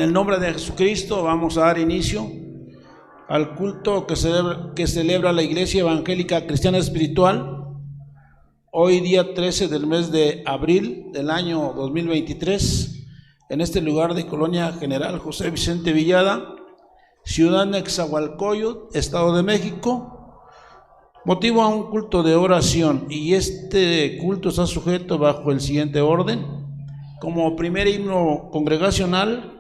En el nombre de Jesucristo vamos a dar inicio al culto que celebra la Iglesia Evangélica Cristiana Espiritual, hoy día 13 del mes de abril del año 2023, en este lugar de Colonia General José Vicente Villada, Ciudad Nezahualcóyotl, Estado de México. Motivo a un culto de oración, y este culto está sujeto bajo el siguiente orden. Como primer himno congregacional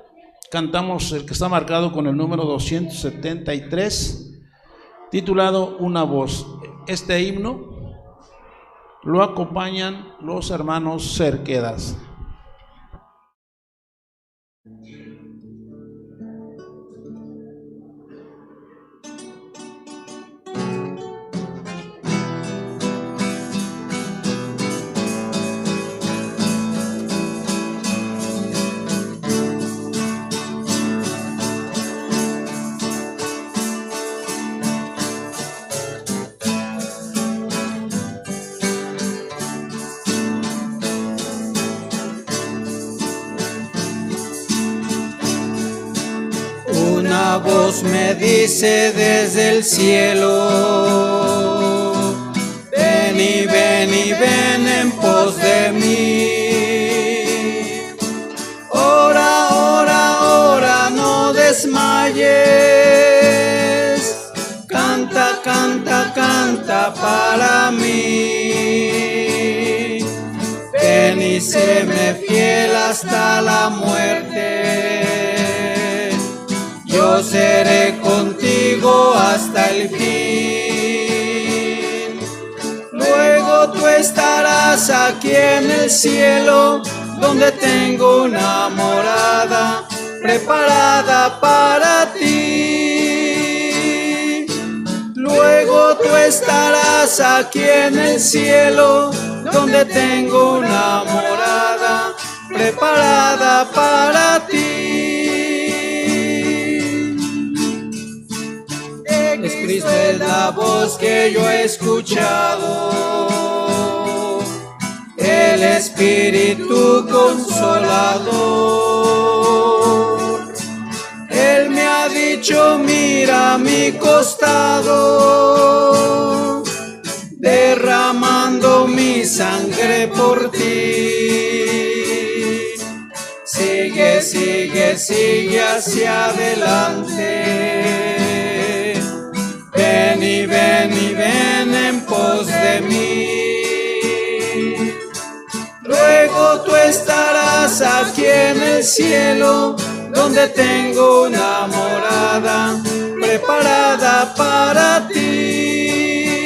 cantamos el que está marcado con el número 273, titulado Una Voz. Este himno lo acompañan los hermanos Cerquedas. Una voz me dice desde el cielo, ven y ven y ven en pos de mí. Ora, ora, ora, no desmayes, canta, canta, canta para mí. Ven y séme fiel hasta la muerte, yo seré contigo hasta el fin. Luego tú estarás aquí en el cielo, donde tengo una morada preparada para ti. Luego tú estarás aquí en el cielo, donde tengo una morada preparada para ti. Cristo es la voz que yo he escuchado, el Espíritu Consolador. Él me ha dicho, mira mi costado, derramando mi sangre por ti. Sigue, sigue, sigue hacia adelante. Ven y ven y ven en pos de mí. Luego tú estarás aquí en el cielo, donde tengo una morada preparada para ti.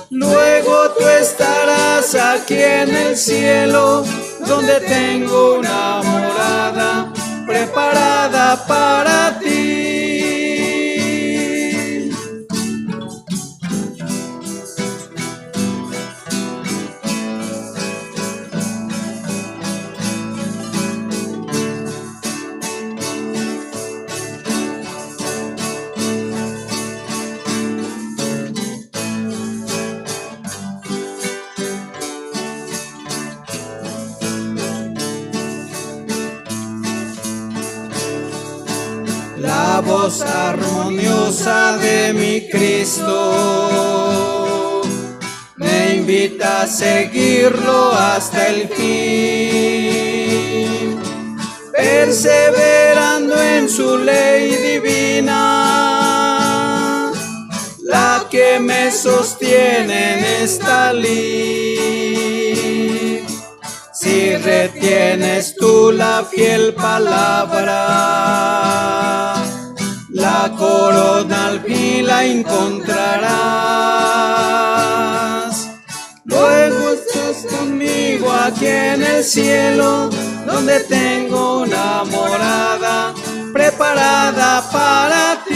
Luego tú estarás aquí en el cielo, donde tengo una morada preparada para ti. La voz armoniosa de mi Cristo me invita a seguirlo hasta el fin, perseverando en su ley divina, la que me sostiene en esta lid. Si retienes tú la fiel palabra, la corona al fin la encontrarás. Luego estás conmigo aquí en el cielo, donde tengo una morada preparada para ti.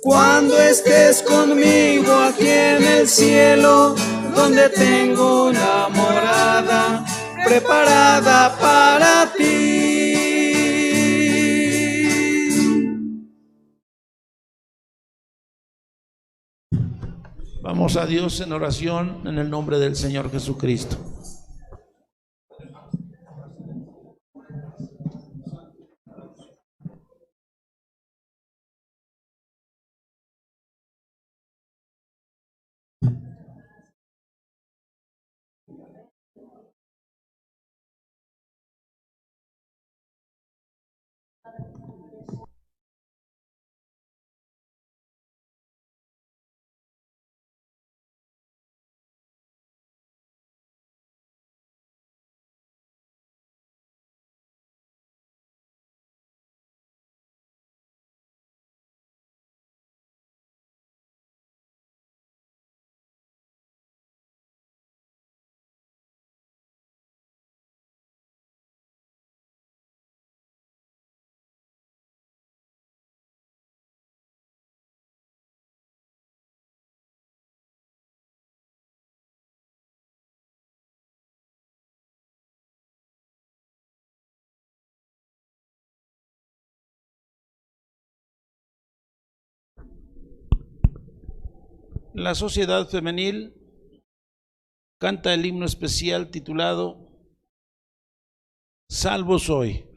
Cuando estés conmigo aquí en el cielo, donde tengo una morada preparada para ti. Vamos a Dios en oración en el nombre del Señor Jesucristo. La Sociedad Femenil canta el himno especial titulado Salvo soy.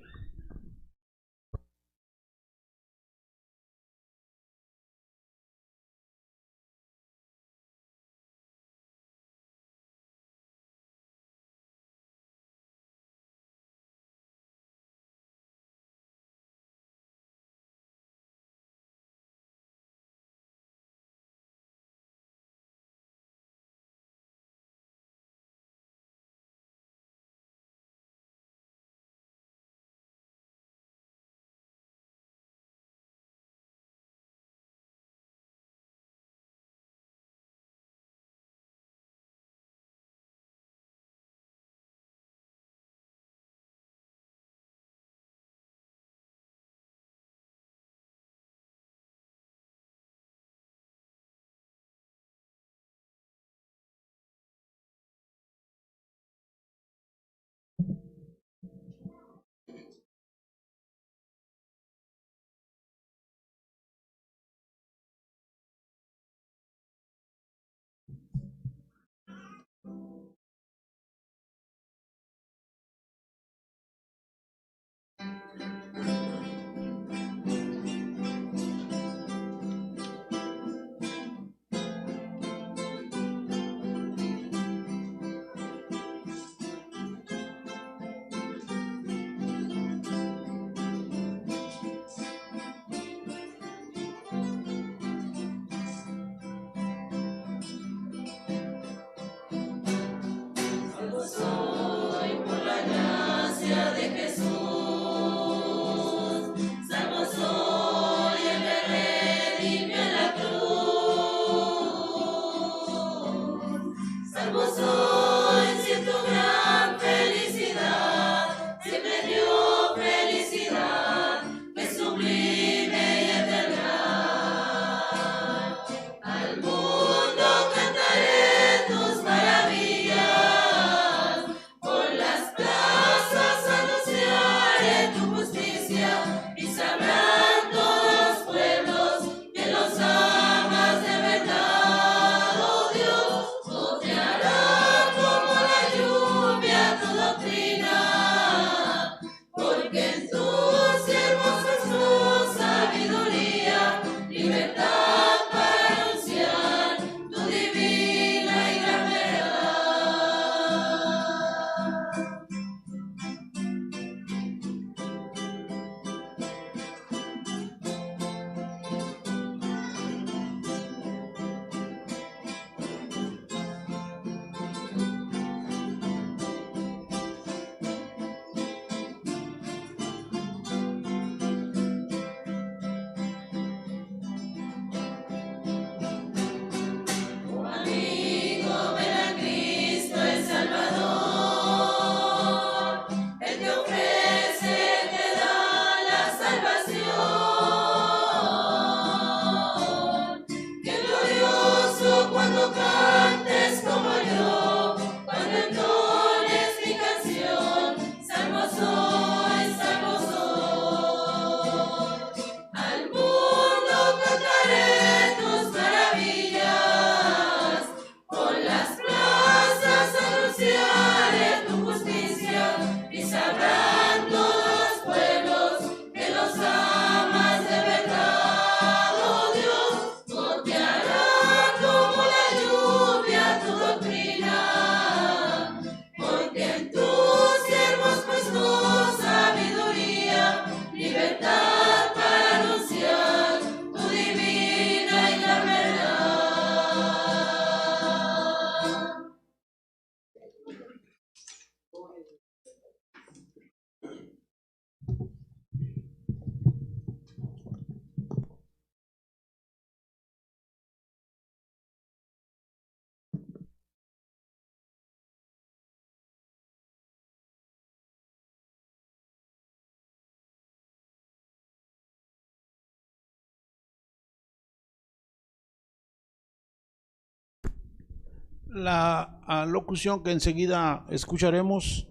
La locución que enseguida escucharemos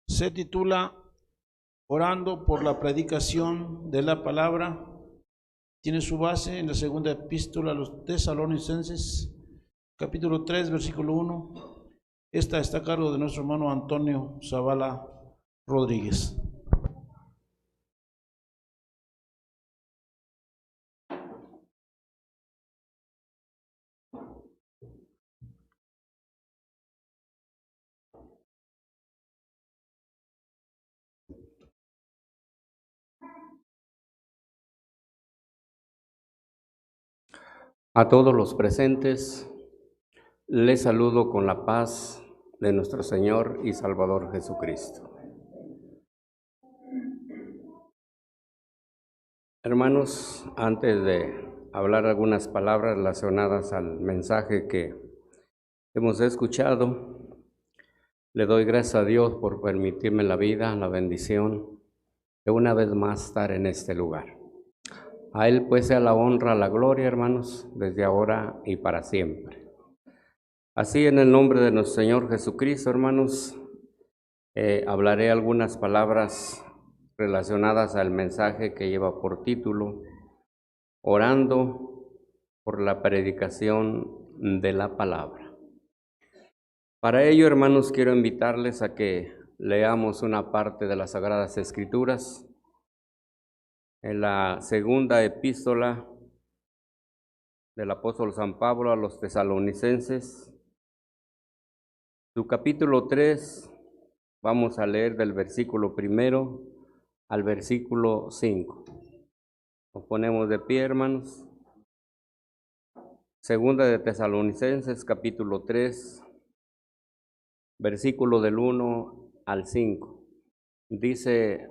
se titula Orando por la predicación de la palabra tiene su base en la segunda epístola a los Tesalonicenses, capítulo 3, versículo 1. Esta está a cargo de nuestro hermano Antonio Zavala Rodríguez. A todos los presentes, les saludo con la paz de nuestro Señor y Salvador Jesucristo. Hermanos, antes de hablar algunas palabras relacionadas al mensaje que hemos escuchado, le doy gracias a Dios por permitirme la vida, la bendición de una vez más estar en este lugar. A Él pues sea la honra, la gloria, hermanos, desde ahora y para siempre. Así, en el nombre de nuestro Señor Jesucristo, hermanos, hablaré algunas palabras relacionadas al mensaje que lleva por título, Orando por la predicación de la palabra. Para ello, hermanos, quiero invitarles a que leamos una parte de las Sagradas Escrituras, en la segunda epístola del apóstol San Pablo a los Tesalonicenses, su capítulo 3, vamos a leer del versículo 1 al versículo 5. Nos ponemos de pie, hermanos. Segunda de Tesalonicenses, capítulo 3, versículo del 1 al 5. Dice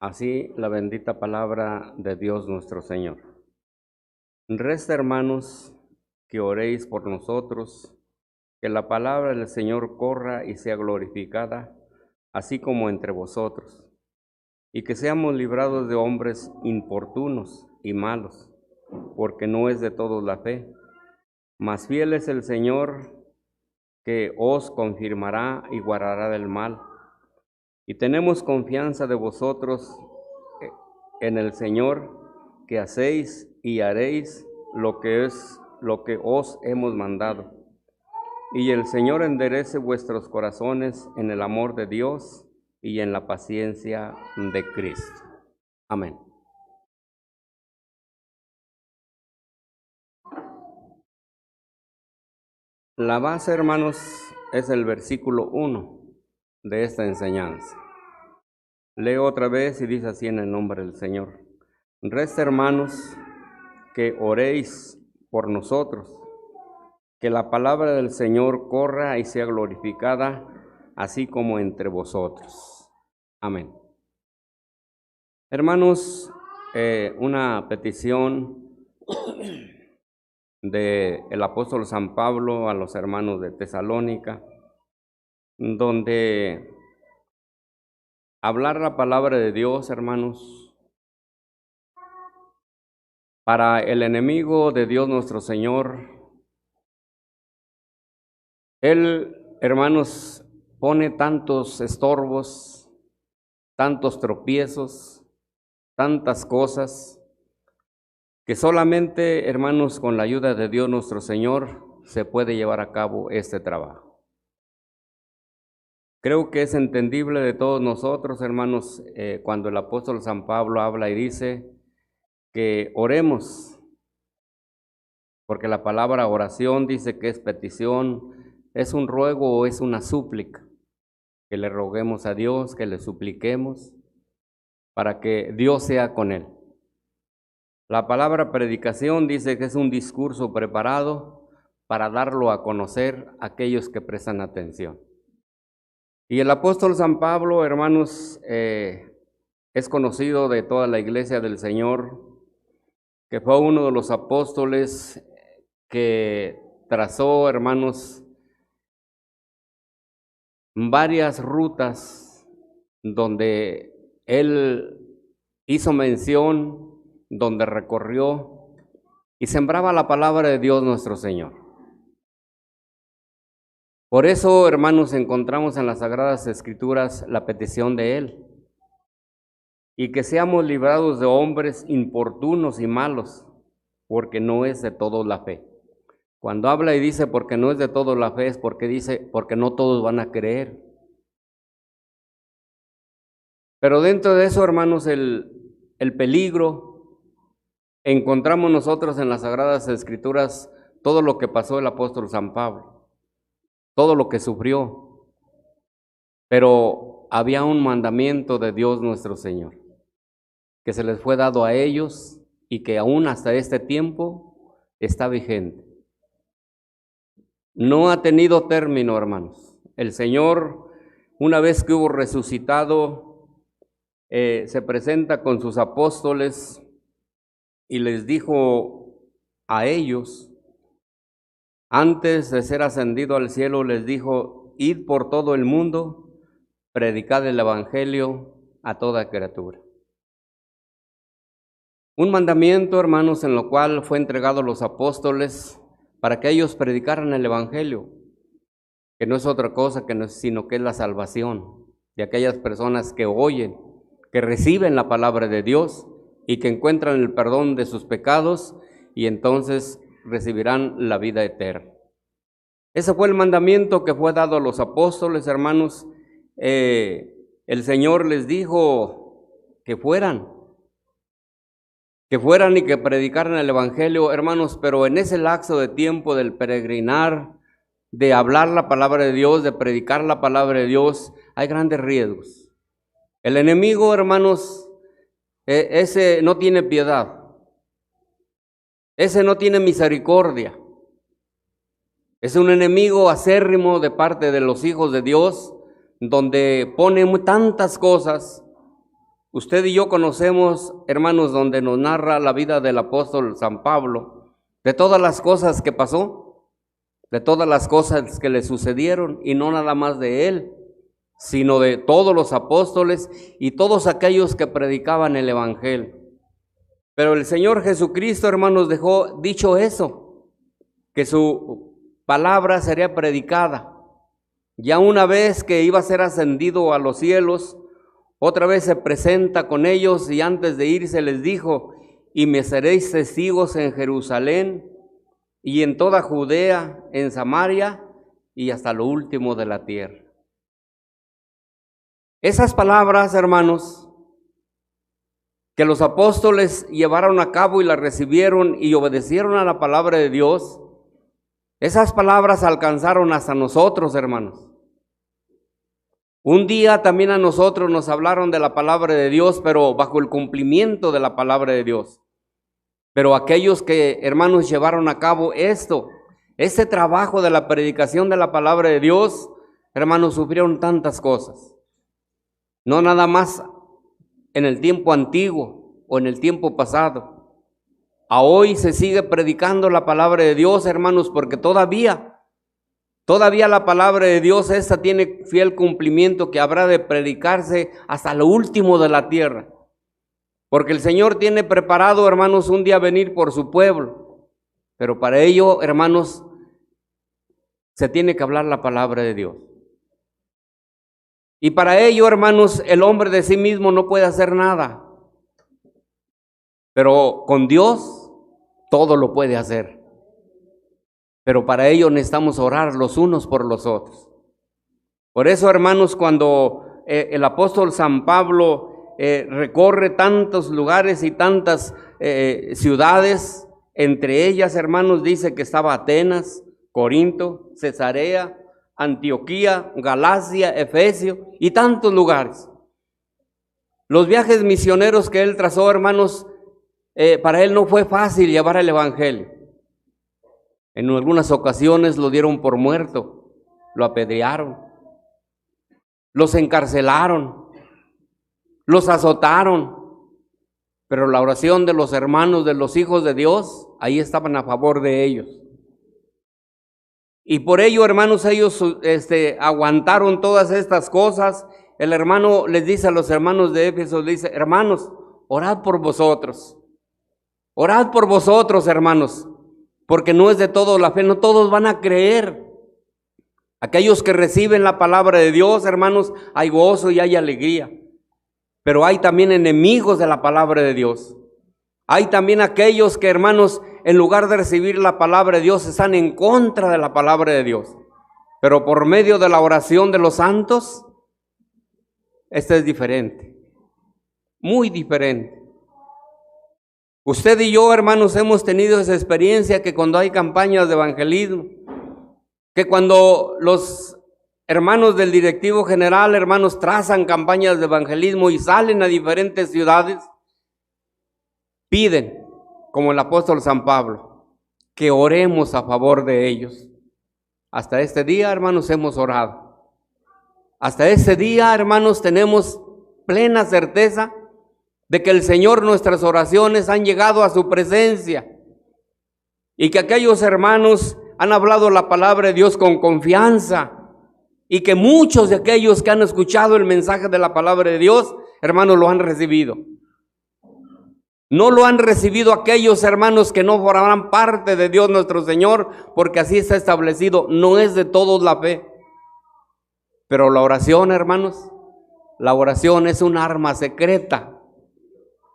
así la bendita palabra de Dios nuestro Señor. Resta, hermanos, que oréis por nosotros, que la palabra del Señor corra y sea glorificada, así como entre vosotros, y que seamos librados de hombres importunos y malos, porque no es de todos la fe, mas fiel es el Señor, que os confirmará y guardará del mal. Y tenemos confianza de vosotros en el Señor, que hacéis y haréis lo que os hemos mandado. Y el Señor enderece vuestros corazones en el amor de Dios y en la paciencia de Cristo. Amén. La base, hermanos, es el versículo 1 de esta enseñanza. Leo otra vez y dice así en el nombre del Señor. Resta, hermanos, que oréis por nosotros, que la palabra del Señor corra y sea glorificada, así como entre vosotros. Amén. Hermanos, una petición del apóstol San Pablo a los hermanos de Tesalónica, donde hablar la palabra de Dios, hermanos, para el enemigo de Dios nuestro Señor, él, hermanos, pone tantos estorbos, tantos tropiezos, tantas cosas, que solamente, hermanos, con la ayuda de Dios nuestro Señor, se puede llevar a cabo este trabajo. Creo que es entendible de todos nosotros, hermanos, cuando el apóstol San Pablo habla y dice que oremos, porque la palabra oración dice que es petición, es un ruego o es una súplica, que le roguemos a Dios, que le supliquemos, para que Dios sea con él. La palabra predicación dice que es un discurso preparado para darlo a conocer a aquellos que prestan atención. Y el apóstol San Pablo, hermanos, es conocido de toda la iglesia del Señor, que fue uno de los apóstoles que trazó, hermanos, varias rutas donde él hizo mención, donde recorrió y sembraba la palabra de Dios nuestro Señor. Por eso, hermanos, encontramos en las Sagradas Escrituras la petición de él. y que seamos librados de hombres importunos y malos, porque no es de todos la fe. Cuando habla y dice porque no es de todos la fe, es porque dice porque no todos van a creer. Pero dentro de eso, hermanos, el peligro, encontramos nosotros en las Sagradas Escrituras todo lo que pasó el apóstol San Pablo, todo lo que sufrió, pero había un mandamiento de Dios nuestro Señor, que se les fue dado a ellos y que aún hasta este tiempo está vigente. No ha tenido término, hermanos. El Señor, una vez que hubo resucitado, se presenta con sus apóstoles y les dijo a ellos, antes de ser ascendido al cielo, les dijo: id por todo el mundo, predicad el evangelio a toda criatura. Un mandamiento, hermanos, en lo cual fue entregado a los apóstoles para que ellos predicaran el evangelio, que no es otra cosa sino que es la salvación de aquellas personas que oyen, que reciben la palabra de Dios y que encuentran el perdón de sus pecados y entonces recibirán la vida eterna. Ese fue el mandamiento que fue dado a los apóstoles, hermanos. El Señor les dijo que fueran y que predicaran el evangelio, hermanos, pero en ese lapso de tiempo del peregrinar, de hablar la palabra de Dios, de predicar la palabra de Dios, hay grandes riesgos. El enemigo, hermanos, ese no tiene piedad, ese no tiene misericordia. Es un enemigo acérrimo de parte de los hijos de Dios, donde pone tantas cosas. Usted y yo conocemos, hermanos, donde nos narra la vida del apóstol San Pablo, de todas las cosas que pasó, de todas las cosas que le sucedieron, y no nada más de él, sino de todos los apóstoles y todos aquellos que predicaban el evangelio. Pero el Señor Jesucristo, hermanos, dejó dicho eso, que su palabra sería predicada. Ya una vez que iba a ser ascendido a los cielos, otra vez se presenta con ellos y antes de irse les dijo: y me seréis testigos en Jerusalén y en toda Judea, en Samaria y hasta lo último de la tierra. Esas palabras, hermanos, que los apóstoles llevaron a cabo y las recibieron y obedecieron a la palabra de Dios, esas palabras alcanzaron hasta nosotros, hermanos. Un día también a nosotros nos hablaron de la palabra de Dios, pero bajo el cumplimiento de la palabra de Dios. Pero aquellos que, hermanos, llevaron a cabo ese trabajo de la predicación de la palabra de Dios, hermanos, sufrieron tantas cosas. No nada más en el tiempo antiguo o en el tiempo pasado. A hoy se sigue predicando la palabra de Dios, hermanos, porque todavía la palabra de Dios esta tiene fiel cumplimiento que habrá de predicarse hasta lo último de la tierra. Porque el Señor tiene preparado, hermanos, un día venir por su pueblo. Pero para ello, hermanos, se tiene que hablar la palabra de Dios. Y para ello, hermanos, el hombre de sí mismo no puede hacer nada. Pero con Dios todo lo puede hacer. Pero para ello necesitamos orar los unos por los otros. Por eso, hermanos, cuando el apóstol San Pablo recorre tantos lugares y tantas ciudades, entre ellas, hermanos, dice que estaba Atenas, Corinto, Cesarea, Antioquía, Galacia, Efesio y tantos lugares. Los viajes misioneros que él trazó, hermanos, para él no fue fácil llevar el evangelio. En algunas ocasiones lo dieron por muerto, lo apedrearon, los encarcelaron, los azotaron, pero la oración de los hermanos, de los hijos de Dios, ahí estaban a favor de ellos. Y por ello, hermanos, ellos aguantaron todas estas cosas. El hermano les dice a los hermanos de Éfeso, dice: hermanos, orad por vosotros, hermanos, porque no es de todos la fe, no todos van a creer. Aquellos que reciben la palabra de Dios, hermanos, hay gozo y hay alegría. pero hay también enemigos de la palabra de Dios. Hay también aquellos que, hermanos, en lugar de recibir la palabra de Dios, están en contra de la palabra de Dios. Pero por medio de la oración de los santos, este es diferente, muy diferente. Usted y yo, hermanos, hemos tenido esa experiencia que cuando hay campañas de evangelismo, que cuando los hermanos del directivo general, hermanos, trazan campañas de evangelismo y salen a diferentes ciudades, piden, como el apóstol San Pablo, que oremos a favor de ellos. Hasta este día, hermanos, hemos orado. Hasta este día, hermanos, tenemos plena certeza de que el Señor, nuestras oraciones han llegado a su presencia y que aquellos hermanos han hablado la palabra de Dios con confianza y que muchos de aquellos que han escuchado el mensaje de la palabra de Dios, hermanos, lo han recibido. No lo han recibido aquellos hermanos que no formarán parte de Dios nuestro Señor, porque así está establecido. No es de todos la fe. Pero la oración, hermanos, la oración es un arma secreta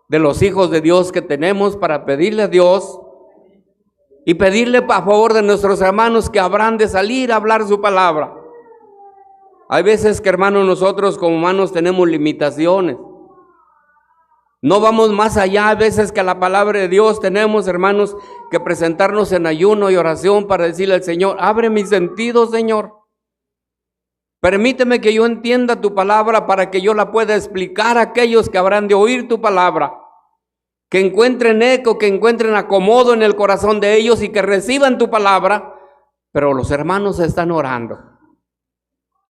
de los hijos de Dios que tenemos para pedirle a Dios y pedirle a favor de nuestros hermanos que habrán de salir a hablar su palabra. Hay veces que, hermanos, nosotros como humanos tenemos limitaciones. No vamos más allá. A veces que la palabra de Dios tenemos, hermanos, que presentarnos en ayuno y oración para decirle al Señor: abre mis sentidos, Señor. Permíteme que yo entienda tu palabra para que yo la pueda explicar a aquellos que habrán de oír tu palabra. Que encuentren eco, que encuentren acomodo en el corazón de ellos y que reciban tu palabra. Pero los hermanos están orando.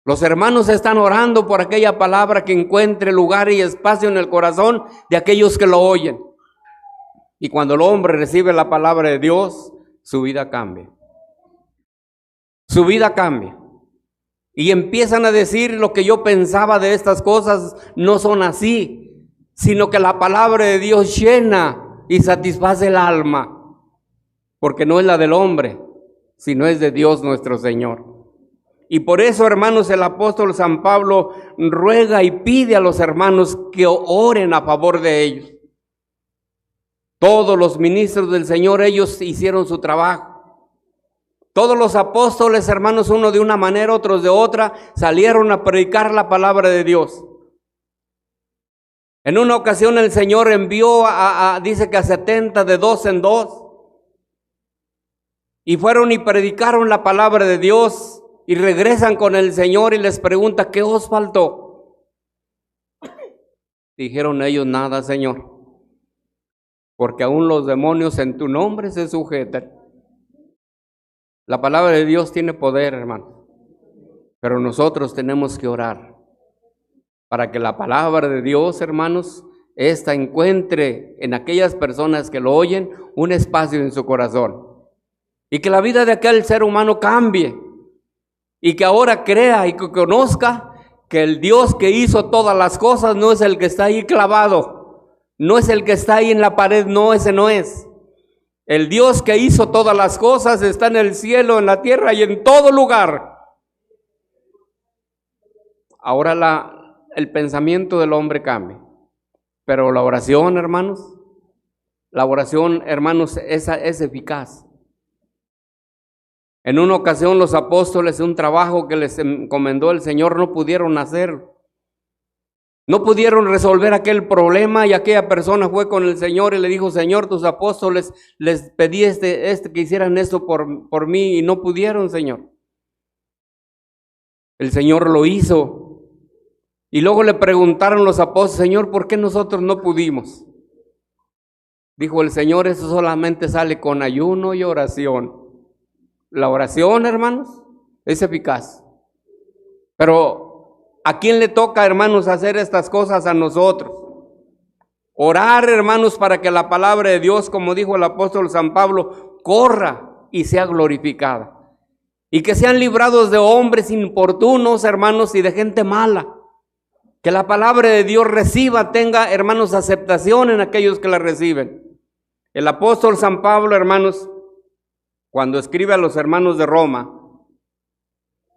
Los hermanos están orando por aquella palabra que encuentre lugar y espacio en el corazón de aquellos que lo oyen. Y cuando el hombre recibe la palabra de Dios, su vida cambia. Su vida cambia. Y empiezan a decir: lo que yo pensaba de estas cosas no son así, sino que la palabra de Dios llena y satisface el alma, porque no es la del hombre, sino es de Dios nuestro Señor. Y por eso, hermanos, el apóstol San Pablo ruega y pide a los hermanos que oren a favor de ellos. Todos los ministros del Señor, ellos hicieron su trabajo. Todos los apóstoles, hermanos, uno de una manera, otros de otra, salieron a predicar la palabra de Dios. En una ocasión el Señor envió dice que a 70 de 2 en 2. Y fueron y predicaron la palabra de Dios. Y regresan con el Señor y les pregunta: ¿qué os faltó? Dijeron ellos: nada, Señor, porque aún los demonios en tu nombre se sujetan. La palabra de Dios tiene poder, hermano, pero nosotros tenemos que orar para que la palabra de Dios, hermanos, esta encuentre en aquellas personas que lo oyen un espacio en su corazón y que la vida de aquel ser humano cambie. Y que ahora crea y que conozca que el Dios que hizo todas las cosas no es el que está ahí clavado, no es el que está ahí en la pared, no, ese no es. El Dios que hizo todas las cosas está en el cielo, en la tierra y en todo lugar. Ahora el pensamiento del hombre cambia, pero la oración, hermanos, es eficaz. En una ocasión los apóstoles, un trabajo que les encomendó el Señor, no pudieron hacerlo. No pudieron resolver aquel problema y aquella persona fue con el Señor y le dijo: Señor, tus apóstoles les pedí que hicieran esto por mí y no pudieron, Señor. El Señor lo hizo. Y luego le preguntaron los apóstoles: Señor, ¿por qué nosotros no pudimos? Dijo el Señor: eso solamente sale con ayuno y oración. La oración, hermanos, es eficaz. Pero ¿a quién le toca, hermanos, hacer estas cosas? A nosotros. Orar, hermanos, para que la palabra de Dios, como dijo el apóstol San Pablo, corra y sea glorificada. Y que sean librados de hombres importunos, hermanos, y de gente mala. Que la palabra de Dios tenga, hermanos, aceptación en aquellos que la reciben. El apóstol San Pablo, hermanos, cuando escribe a los hermanos de Roma,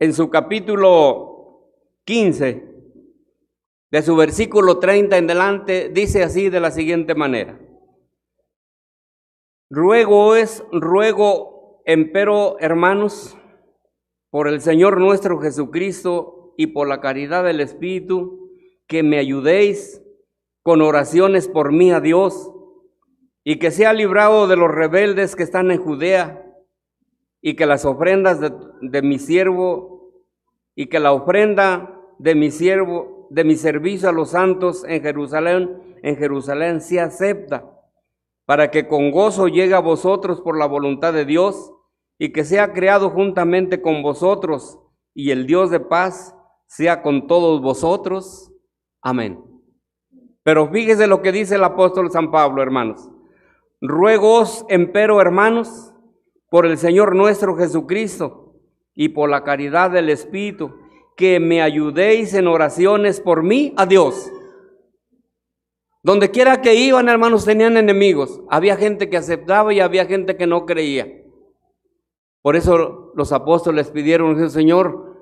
en su capítulo 15, de su versículo 30 en adelante, dice así de la siguiente manera: ruego, empero, hermanos, por el Señor nuestro Jesucristo y por la caridad del Espíritu, que me ayudéis con oraciones por mí a Dios, y que sea librado de los rebeldes que están en Judea, y que las ofrendas de mi siervo, y que la ofrenda de mi siervo, de mi servicio a los santos en Jerusalén sea acepta, para que con gozo llegue a vosotros por la voluntad de Dios, y que sea creado juntamente con vosotros, y el Dios de paz sea con todos vosotros. Amén. Pero fíjese lo que dice el apóstol San Pablo, hermanos. Ruegos, empero, hermanos, por el Señor nuestro Jesucristo y por la caridad del Espíritu, que me ayudéis en oraciones por mí a Dios. Donde quiera que iban, hermanos, tenían enemigos. Había gente que aceptaba y había gente que no creía. Por eso los apóstoles pidieron, Señor,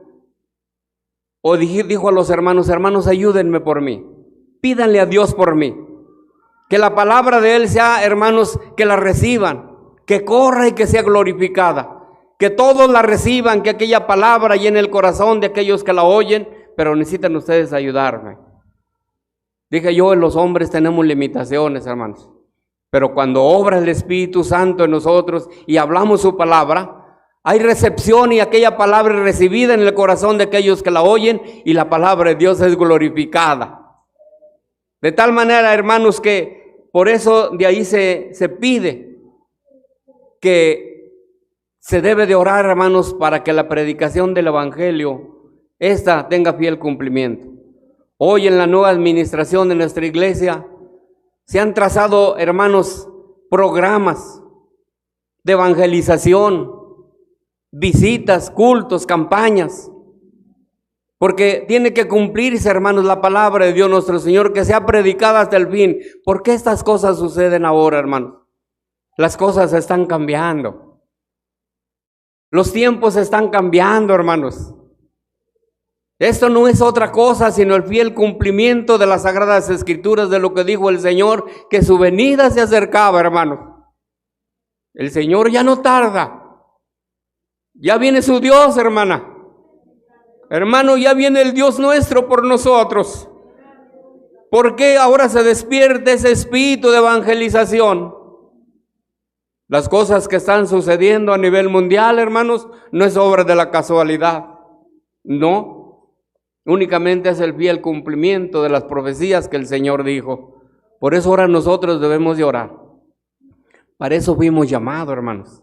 o dijo a los hermanos, hermanos, ayúdenme por mí. Pídanle a Dios por mí. Que la palabra de Él sea, hermanos, que la reciban, que corra y que sea glorificada. Que todos la reciban, que aquella palabra llene el corazón de aquellos que la oyen, pero necesitan ustedes ayudarme. Dije yo, los hombres tenemos limitaciones, hermanos, pero cuando obra el Espíritu Santo en nosotros y hablamos su palabra, hay recepción y aquella palabra es recibida en el corazón de aquellos que la oyen y la palabra de Dios es glorificada. De tal manera, hermanos, que por eso de ahí se pide que se debe de orar, hermanos, para que la predicación del Evangelio, esta tenga fiel cumplimiento. Hoy en la nueva administración de nuestra iglesia se han trazado, hermanos, programas de evangelización, visitas, cultos, campañas, porque tiene que cumplirse, hermanos, la palabra de Dios nuestro Señor, que sea predicada hasta el fin. ¿Por qué estas cosas suceden ahora, hermanos? Las cosas están cambiando. Los tiempos están cambiando, hermanos. Esto no es otra cosa sino el fiel cumplimiento de las Sagradas Escrituras, de lo que dijo el Señor, que su venida se acercaba, hermanos. El Señor ya no tarda. Ya viene su Dios, hermana. Hermano, ya viene el Dios nuestro por nosotros. ¿Por qué ahora se despierta ese espíritu de evangelización? Las cosas que están sucediendo a nivel mundial, hermanos, no es obra de la casualidad. No, únicamente es el fiel cumplimiento de las profecías que el Señor dijo. Por eso ahora nosotros debemos de orar. Para eso fuimos llamados, hermanos.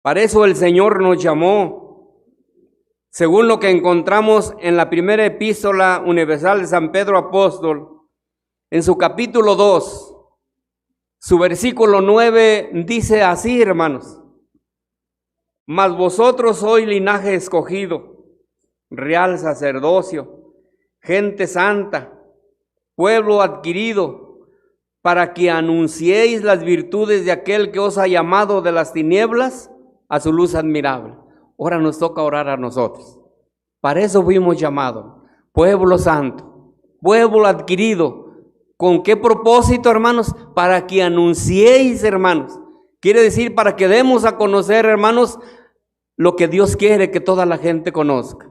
Para eso el Señor nos llamó. Según lo que encontramos en la primera epístola universal de San Pedro Apóstol, en su capítulo 2, su versículo 9 dice así, hermanos: mas vosotros sois linaje escogido, real sacerdocio, gente santa, pueblo adquirido, para que anunciéis las virtudes de aquel que os ha llamado de las tinieblas a su luz admirable. Ahora nos toca orar a nosotros. Para eso fuimos llamados, pueblo santo, pueblo adquirido. ¿Con qué propósito, hermanos? Para que anunciéis, hermanos. Quiere decir, para que demos a conocer, hermanos, lo que Dios quiere que toda la gente conozca.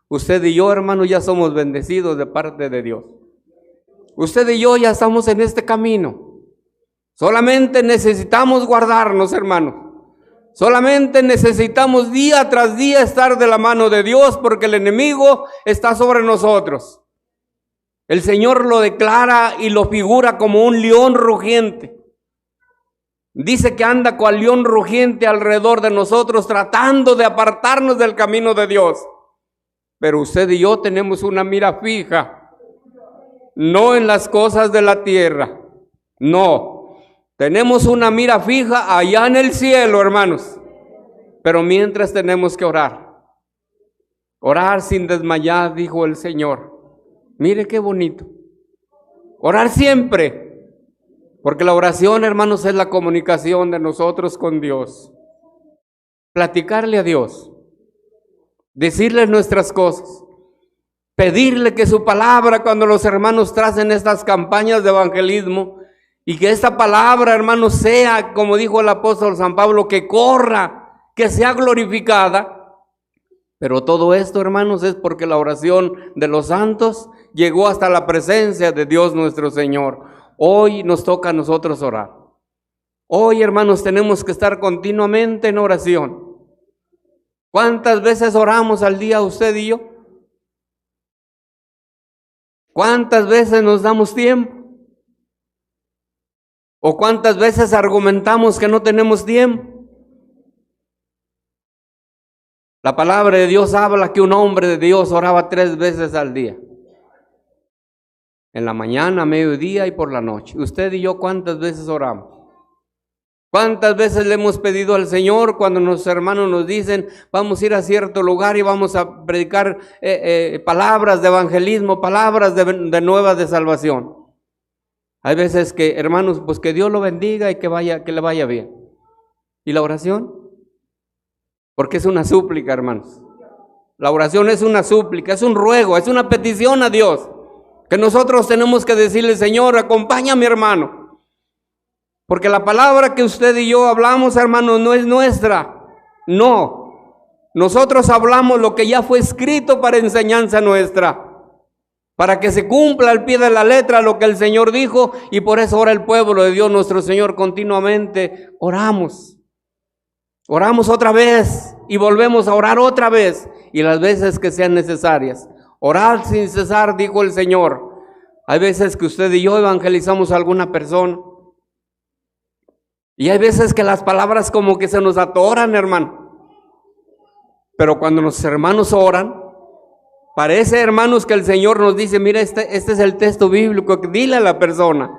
Usted y yo, hermanos, ya somos bendecidos de parte de Dios. Usted y yo ya estamos en este camino. Solamente necesitamos guardarnos, hermanos. Solamente necesitamos día tras día estar de la mano de Dios, porque el enemigo está sobre nosotros. El Señor lo declara y lo figura como un león rugiente. Dice que anda cual león rugiente alrededor de nosotros, tratando de apartarnos del camino de Dios. Pero usted y yo tenemos una mira fija, no en las cosas de la tierra, no. Tenemos una mira fija allá en el cielo, hermanos. Pero mientras tenemos que orar. Orar sin desmayar, dijo el Señor. Mire qué bonito. Orar siempre. Porque la oración, hermanos, es la comunicación de nosotros con Dios. Platicarle a Dios. Decirle nuestras cosas. pedirle que su palabra, cuando los hermanos tracen estas campañas de evangelismo, y que esta palabra, hermanos, sea, como dijo el apóstol San Pablo, que corra, que sea glorificada. Pero todo esto, hermanos, es porque la oración de los santos llegó hasta la presencia de Dios nuestro Señor. Hoy nos toca a nosotros orar. Hoy, hermanos, tenemos que estar continuamente en oración. ¿Cuántas veces oramos al día usted y yo? ¿Cuántas veces nos damos tiempo? ¿O cuántas veces argumentamos que no tenemos tiempo? La palabra de Dios habla que un hombre de Dios oraba 3 veces al día. En la mañana, a mediodía y por la noche. Usted y yo, ¿cuántas veces oramos? ¿Cuántas veces le hemos pedido al Señor cuando nuestros hermanos nos dicen vamos a ir a cierto lugar y vamos a predicar palabras de evangelismo, palabras de nuevas de salvación? Hay veces que, hermanos, pues que Dios lo bendiga y que le vaya bien. ¿Y la oración? Porque es una súplica, hermanos. La oración es una súplica, es un ruego, es una petición a Dios. Que nosotros tenemos que decirle, Señor, acompaña a mi hermano. Porque la palabra que usted y yo hablamos, hermanos, no es nuestra. No. Nosotros hablamos lo que ya fue escrito para enseñanza nuestra. Para que se cumpla al pie de la letra lo que el Señor dijo. Y por eso ahora el pueblo de Dios, nuestro Señor, continuamente oramos. Oramos otra vez y volvemos a orar otra vez. Y las veces que sean necesarias. Orar sin cesar, dijo el Señor. Hay veces que usted y yo evangelizamos a alguna persona. Y hay veces que las palabras como que se nos atoran, hermano. Pero cuando los hermanos oran, parece, hermanos, que el Señor nos dice, mira, este es el texto bíblico, dile a la persona.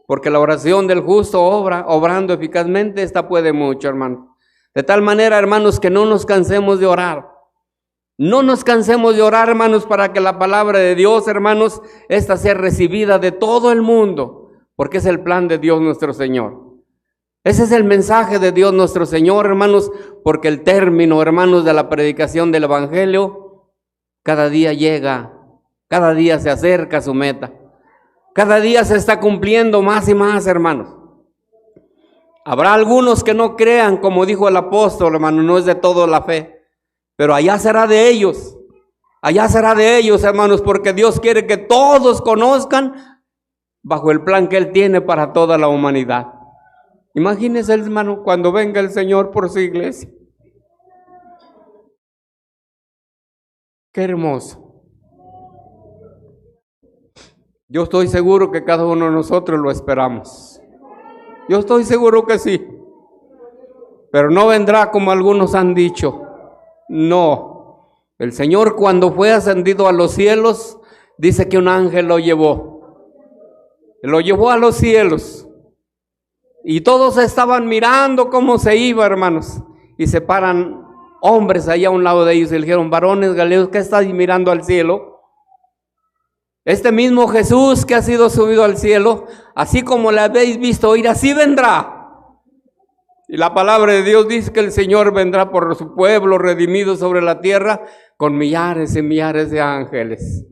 Porque la oración del justo obrando eficazmente, esta puede mucho, hermano. De tal manera, hermanos, que no nos cansemos de orar. No nos cansemos de orar, hermanos, para que la palabra de Dios, hermanos, esta sea recibida de todo el mundo. Porque es el plan de Dios nuestro Señor. Ese es el mensaje de Dios nuestro Señor, hermanos, porque el término, hermanos, de la predicación del Evangelio, cada día llega, cada día se acerca a su meta. Cada día se está cumpliendo más y más, hermanos. Habrá algunos que no crean, como dijo el apóstol, hermano, no es de todo la fe. Pero allá será de ellos. Allá será de ellos, hermanos, porque Dios quiere que todos conozcan bajo el plan que Él tiene para toda la humanidad. Imagínese, hermano, cuando venga el Señor por su iglesia. Qué hermoso. Yo estoy seguro que cada uno de nosotros lo esperamos. Yo estoy seguro que sí. Pero no vendrá como algunos han dicho. No. El Señor, cuando fue ascendido a los cielos, dice que un ángel lo llevó. Lo llevó a los cielos. Y todos estaban mirando cómo se iba, hermanos. Y se paran hombres ahí a un lado de ellos y le dijeron, varones galileos, ¿qué estáis mirando al cielo? Este mismo Jesús que ha sido subido al cielo, así como le habéis visto ir, así vendrá. Y la palabra de Dios dice que el Señor vendrá por su pueblo redimido sobre la tierra con millares y millares de ángeles.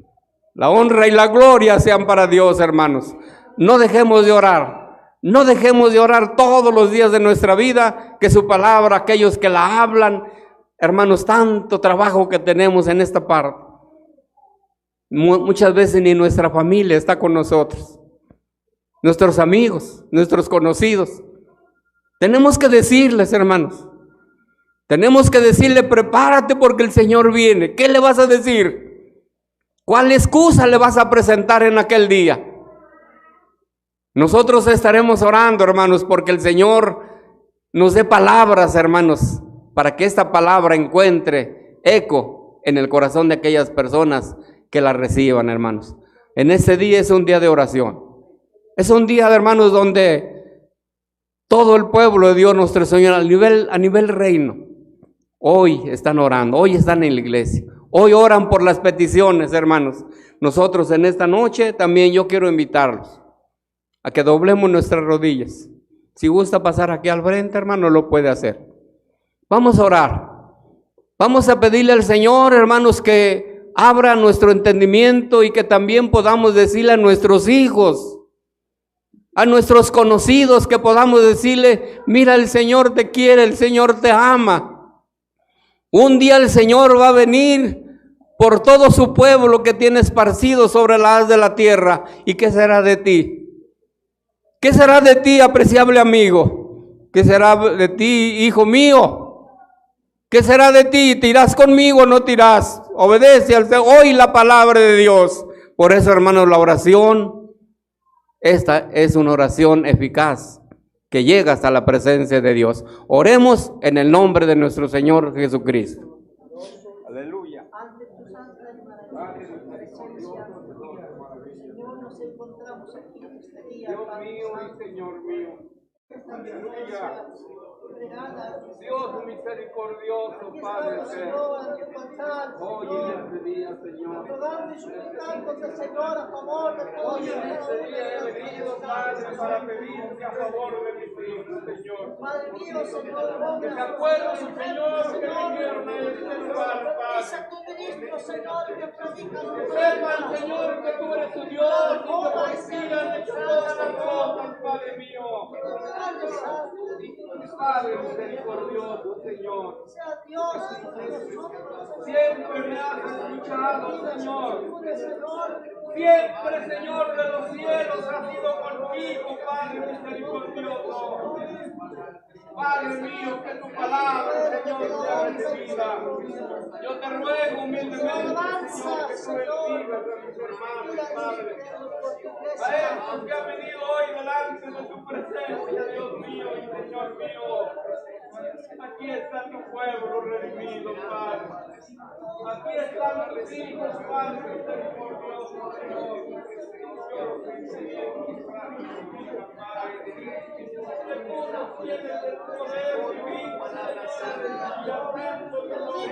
La honra y la gloria sean para Dios, hermanos. No dejemos de orar. No dejemos de orar todos los días de nuestra vida, que su palabra, aquellos que la hablan, hermanos, tanto trabajo que tenemos en esta parte. Muchas veces ni nuestra familia está con nosotros, nuestros amigos, nuestros conocidos. Tenemos que decirles, hermanos, tenemos que decirle, prepárate porque el Señor viene. ¿Qué le vas a decir? ¿Cuál excusa le vas a presentar en aquel día? Nosotros estaremos orando, hermanos, porque el Señor nos dé palabras, hermanos, para que esta palabra encuentre eco en el corazón de aquellas personas que la reciban, hermanos. En ese día es un día de oración. Es un día, hermanos, donde todo el pueblo de Dios, nuestro Señor, a nivel reino, hoy están orando, hoy están en la iglesia. Hoy oran por las peticiones, hermanos. Nosotros en esta noche también yo quiero invitarlos a que doblemos nuestras rodillas. Si gusta pasar aquí al frente, hermano, lo puede hacer. Vamos a orar. Vamos a pedirle al Señor, hermanos, que abra nuestro entendimiento y que también podamos decirle a nuestros hijos, a nuestros conocidos, que podamos decirle: mira, el Señor te quiere, el Señor te ama. Un día el Señor va a venir por todo su pueblo que tiene esparcido sobre la haz de la tierra. ¿Y qué será de ti? ¿Qué será de ti, apreciable amigo? ¿Qué será de ti, hijo mío? ¿Qué será de ti? ¿Te irás conmigo o no te irás? Obedece al Señor, hoy la palabra de Dios. Por eso, hermanos, la oración, esta es una oración eficaz que llega hasta la presencia de Dios. Oremos en el nombre de nuestro Señor Jesucristo. Aleluya. Ante tu santa y maravillosa presencia, Señor, nos encontramos aquí en este día. Dios mío y Señor mío. Aleluya. Dios misericordioso, Padre eterno. Hoy en este día, Señor. Señor, a favor de todos. Hoy en este día he venido, Padre, para pedirte a favor de mis hijos, Señor. Padre mío, Señor, Que se acuerden, Señor, que vinieron a este lugar, Padre. Que sepan, Señor, que tú eres tu Dios y que por ti han hecho todas las cosas, Padre mío. Padre misericordioso, Señor. Siempre me has escuchado, Señor. Siempre, Señor de los cielos, has sido conmigo, Padre misericordioso. Padre mío, que tu palabra, Señor, sea recibida. Yo te ruego humildemente, Señor, que tú bendigas a mis hermanos, Padre. A estos que han venido hoy delante de tu presencia, Dios mío y Señor mío. Aquí está tu pueblo redimido, Padre. Aquí están tus hijos, Padre misericordioso, Señor. Yo los encomiendo para mi vida, Padre. Que tú nos tienes el poder divino, Señor, y atento tu nombre,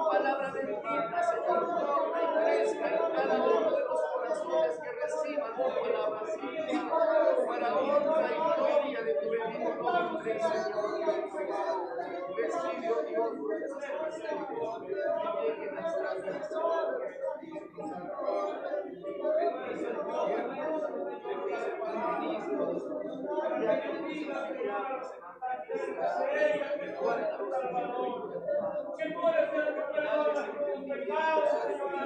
Palabra bendita, Señor, crezca en cada uno de los corazones que reciban tu palabra santa, para honra y gloria de tu bendito nombre, Señor. Recibe, oh Dios, nuestra oración y llegue nuestras vidas. Bendice el Que tú eres el que perdona tus pecados, Señor,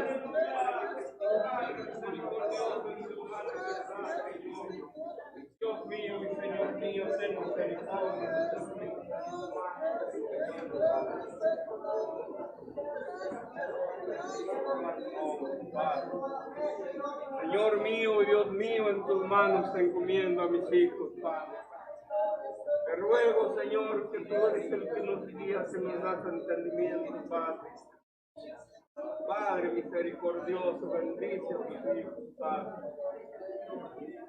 Dios mío y Señor mío, ten misericordia. Señor mío y Dios mío, en tus manos te encomiendo a mis hijos, Padre. Te ruego, Señor, que tú eres el que nos guías, que nos das entendimiento, Padre. Padre misericordioso, bendice a tus hijos, Padre.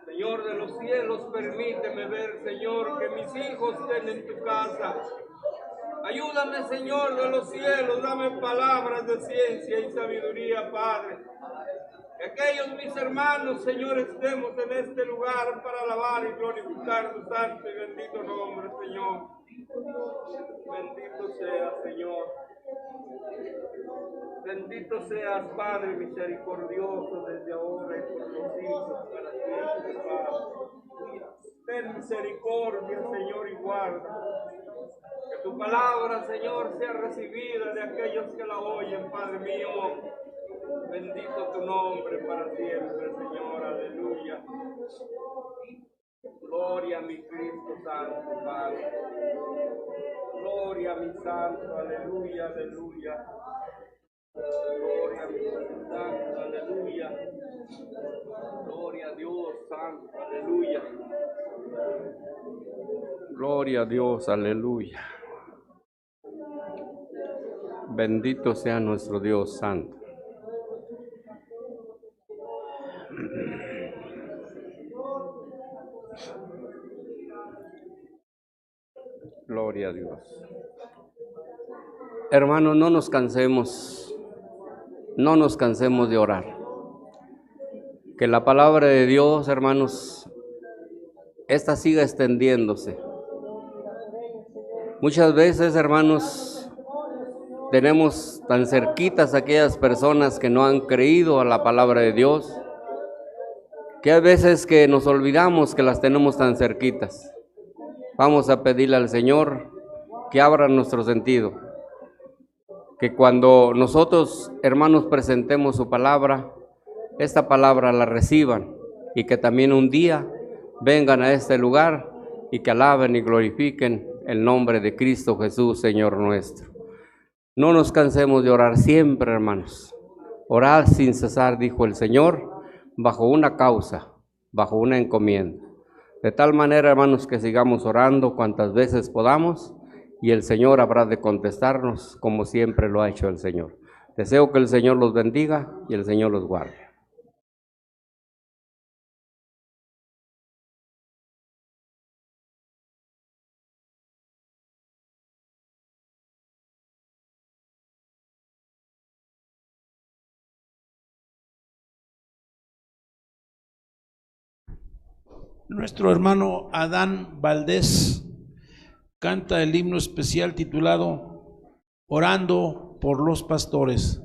Señor de los cielos, permíteme ver, Señor, que mis hijos estén en tu casa. Ayúdame, Señor de los cielos, dame palabras de ciencia y sabiduría, Padre. Que aquellos mis hermanos, Señor, estemos en este lugar para alabar y glorificar tu santo y bendito nombre, Señor. Bendito seas, Señor. Bendito seas, Padre misericordioso, desde ahora y por los siglos para siempre, Padre. Ten misericordia, Señor, y guarda. Que tu palabra, Señor, sea recibida de aquellos que la oyen, Padre mío. Bendito tu nombre para siempre, Señor, aleluya. Gloria a mi Cristo Santo, Padre. Gloria a mi Santo, aleluya, aleluya. Gloria a mi Santo, aleluya. Gloria a Dios, Santo, aleluya. Gloria a Dios, aleluya. Bendito sea nuestro Dios Santo. Gloria a Dios. Hermanos, no nos cansemos de orar. Que la palabra de Dios, hermanos, esta siga extendiéndose. Muchas veces, hermanos, tenemos tan cerquitas a aquellas personas que no han creído a la palabra de Dios, que hay veces que nos olvidamos que las tenemos tan cerquitas. Vamos a pedirle al Señor que abra nuestro sentido, que cuando nosotros, hermanos, presentemos su palabra, esta palabra la reciban y que también un día vengan a este lugar y que alaben y glorifiquen el nombre de Cristo Jesús, Señor nuestro. No nos cansemos de orar siempre, hermanos. Orad sin cesar, dijo el Señor, bajo una causa, bajo una encomienda. De tal manera, hermanos, que sigamos orando cuantas veces podamos y el Señor habrá de contestarnos como siempre lo ha hecho el Señor. Deseo que el Señor los bendiga y el Señor los guarde. Nuestro hermano Adán Valdés canta el himno especial titulado Orando por los pastores.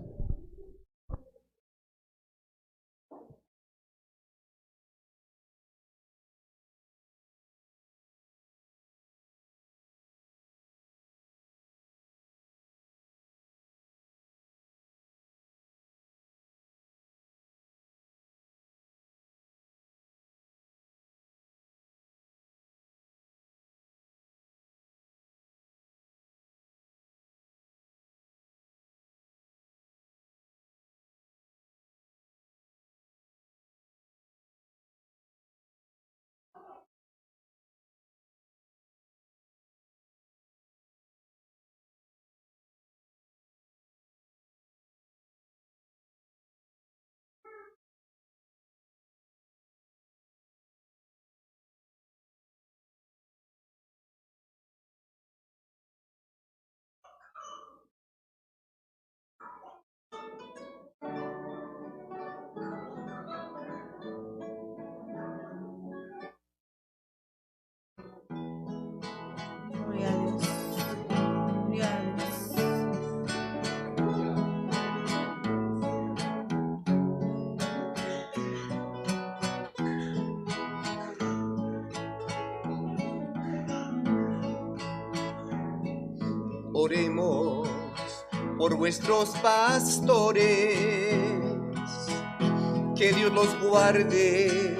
Gloria a Dios. Gloria a Dios. Oremos por vuestros pastores, que Dios los guarde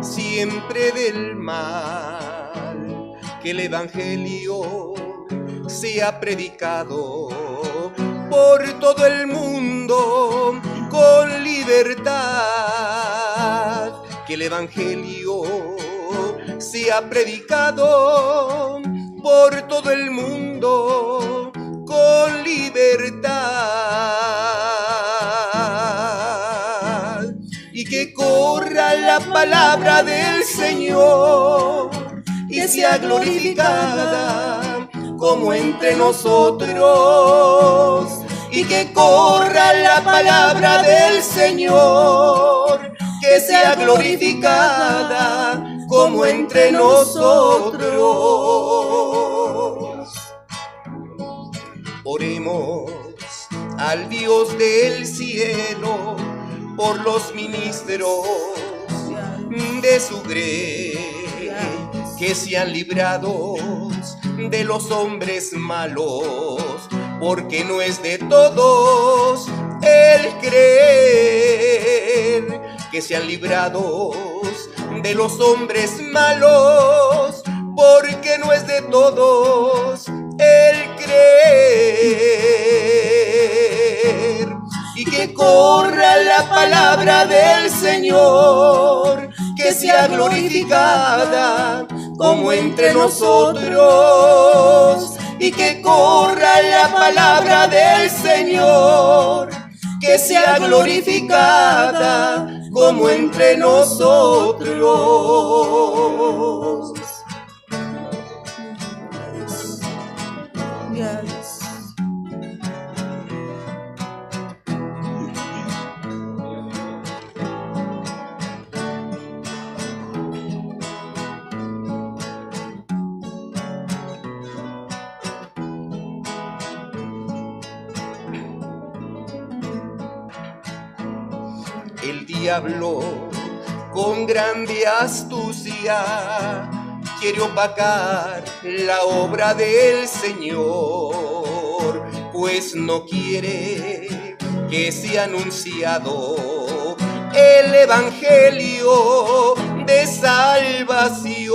siempre del mal, que el evangelio sea predicado por todo el mundo con libertad, que el evangelio sea predicado por todo el mundo con libertad, y que corra la palabra del Señor y sea glorificada como entre nosotros, y que corra la palabra del Señor, que sea glorificada como entre nosotros. Oremos al Dios del cielo por los ministros de su grey, que sean librados de los hombres malos, porque no es de todos el creer, que sean librados de los hombres malos, porque no es de todos el creer, y que corra la palabra del Señor, que sea glorificada como entre nosotros, y que corra la palabra del Señor, que sea glorificada como entre nosotros. El diablo con grande astucia quiere opacar la obra del Señor, pues no quiere que sea anunciado el evangelio de salvación,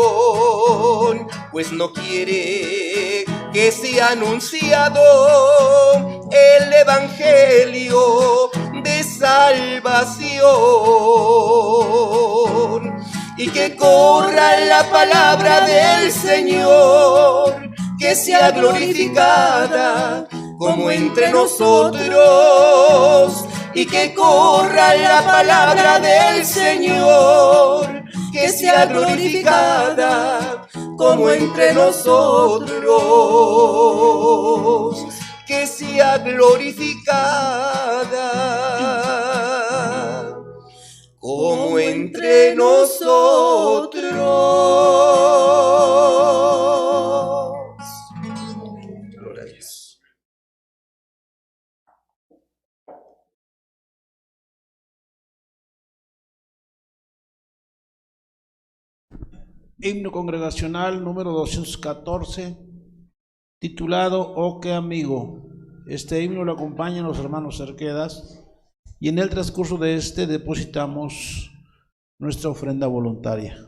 pues no quiere que sea anunciado el evangelio de salvación, y que corra la palabra del Señor, que sea glorificada como entre nosotros, y que corra la palabra del Señor, que sea glorificada como entre nosotros, que sea glorificada como entre nosotros. Gloria a Dios. Himno congregacional número 214, titulado Oh qué amigo. Este himno lo acompañan los hermanos Cerquedas, y en el transcurso de este depositamos nuestra ofrenda voluntaria.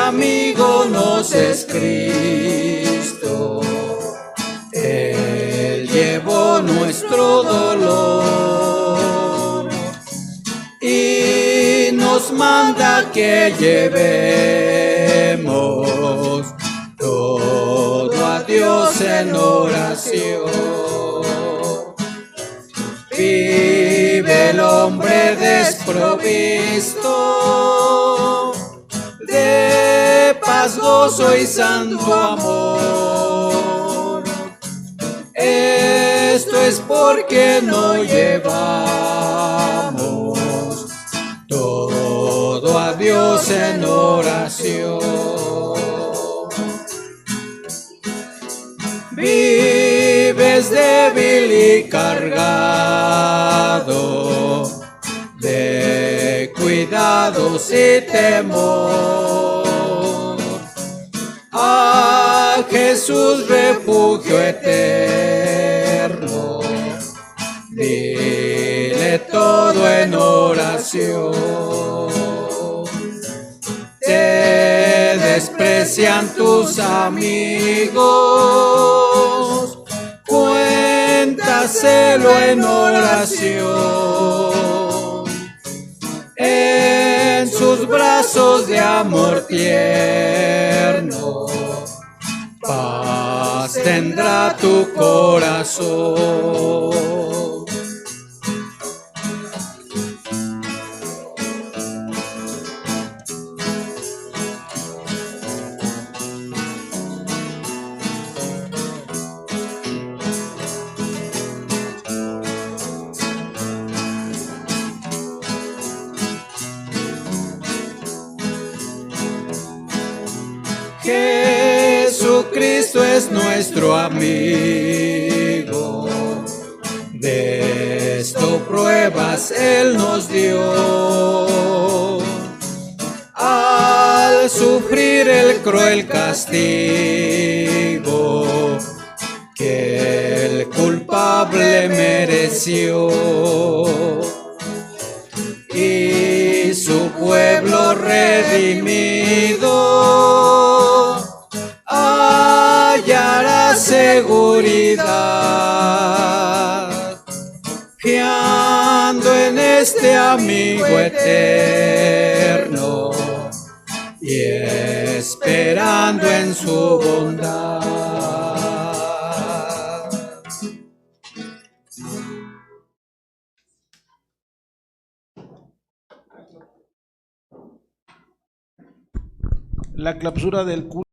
Amigo nos es Cristo, Él llevó nuestro dolor y nos manda que llevemos todo a Dios en oración. Vive el hombre desprovisto de paz, gozo y santo amor. Esto es porque no llevamos todo a Dios en oración. Vives débil y cargado de cuidados y temor. A Jesús refugio eterno, dile todo en oración. Te desprecian tus amigos, cuéntaselo en oración. En sus brazos de amor tierno, paz tendrá tu corazón. Jesucristo es nuestro amigo, desde pruebas Él nos dio. Al sufrir el cruel castigo que el culpable mereció, y su pueblo redimido hallará seguridad, fiando en este amigo eterno y esperando en su bondad. La clausura del culto